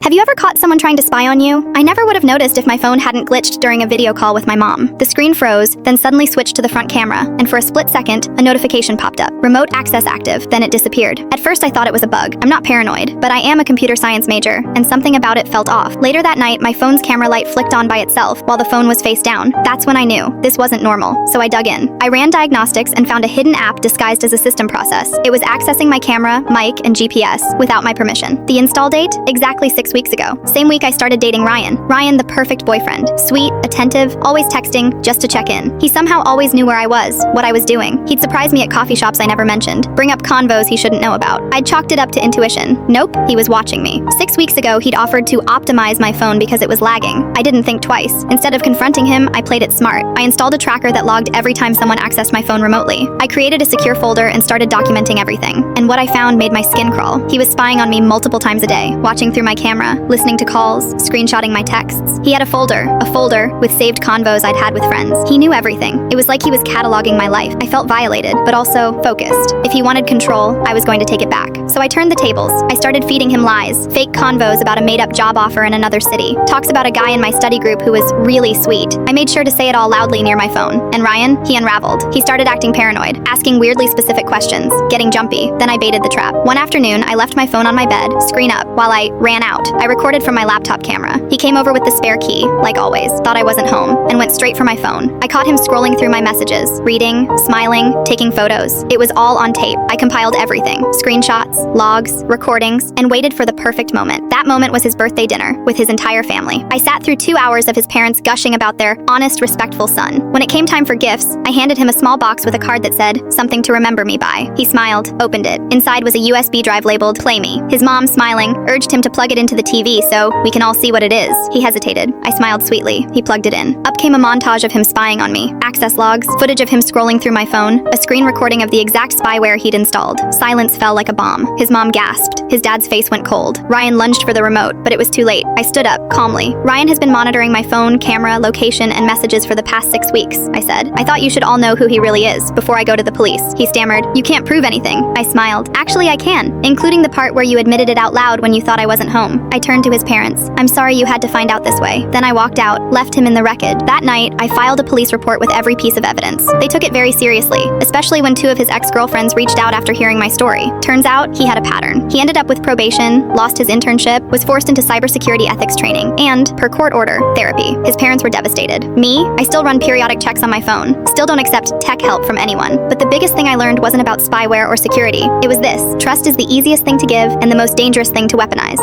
Have you ever caught someone trying to spy on you? I never would have noticed if my phone hadn't glitched during a video call with my mom. The screen froze, then suddenly switched to the front camera, and for a split second, a notification popped up. Remote access active, then it disappeared. At first I thought it was a bug. I'm not paranoid, but I am a computer science major, and something about it felt off. Later that night, my phone's camera light flicked on by itself while the phone was face down. That's when I knew this wasn't normal, so I dug in. I ran diagnostics and found a hidden app disguised as a system process. It was accessing my camera, mic, and GPS without my permission. The install date? Exactly 6 weeks ago. Same week I started dating Ryan. Ryan, the perfect boyfriend. Sweet, attentive, always texting, just to check in. He somehow always knew where I was, what I was doing. He'd surprise me at coffee shops I never mentioned, bring up convos he shouldn't know about. I'd chalked it up to intuition. Nope, he was watching me. 6 weeks ago, he'd offered to optimize my phone because it was lagging. I didn't think twice. Instead of confronting him, I played it smart. I installed a tracker that logged every time someone accessed my phone remotely. I created a secure folder and started documenting everything. And what I found made my skin crawl. He was spying on me multiple times a day, watching through my camera, listening to calls, screenshotting my texts. He had a folder with saved convos I'd had with friends. He knew everything. It was like he was cataloging my life. I felt violated, but also focused. If he wanted control, I was going to take it back. So I turned the tables. I started feeding him lies, fake convos about a made-up job offer in another city, talks about a guy in my study group who was really sweet. I made sure to say it all loudly near my phone. And Ryan, he unraveled. He started acting paranoid, asking weirdly specific questions, getting jumpy. Then I baited the trap. One afternoon, I left my phone on my bed, screen up, while I ran out. I recorded from my laptop camera. He came over with the spare key, like always, thought I wasn't home, and went straight for my phone. I caught him scrolling through my messages, reading, smiling, taking photos. It was all on tape. I compiled everything, screenshots, logs, recordings, and waited for the perfect moment. That moment was his birthday dinner, with his entire family. I sat through 2 hours of his parents gushing about their honest, respectful son. When it came time for gifts, I handed him a small box with a card that said, "Something to remember me by." He smiled, opened it. Inside was a USB drive labeled, "Play Me." His mom, smiling, urged him to plug it into the TV so we can all see what it is. He hesitated. I smiled sweetly. He plugged it in. Up came a montage of him spying on me. Access logs, footage of him scrolling through my phone, a screen recording of the exact spyware he'd installed. Silence fell like a bomb. His mom gasped. His dad's face went cold. Ryan lunged for the remote, but it was too late. I stood up, calmly. "Ryan has been monitoring my phone, camera, location, and messages for the past 6 weeks," I said. "I thought you should all know who he really is before I go to the police." He stammered. "You can't prove anything." I smiled. "Actually, I can, including the part where you admitted it out loud when you thought I wasn't home." I turned to his parents. "I'm sorry you had to find out this way." Then I walked out, left him in the wreckage. That night, I filed a police report with every piece of evidence. They took it very seriously, especially when 2 of his ex-girlfriends reached out after hearing my story. Turns out, he had a pattern. He ended up with probation, lost his internship, was forced into cybersecurity ethics training, and, per court order, therapy. His parents were devastated. Me? I still run periodic checks on my phone. Still don't accept tech help from anyone. But the biggest thing I learned wasn't about spyware or security. It was this: trust is the easiest thing to give and the most dangerous thing to weaponize.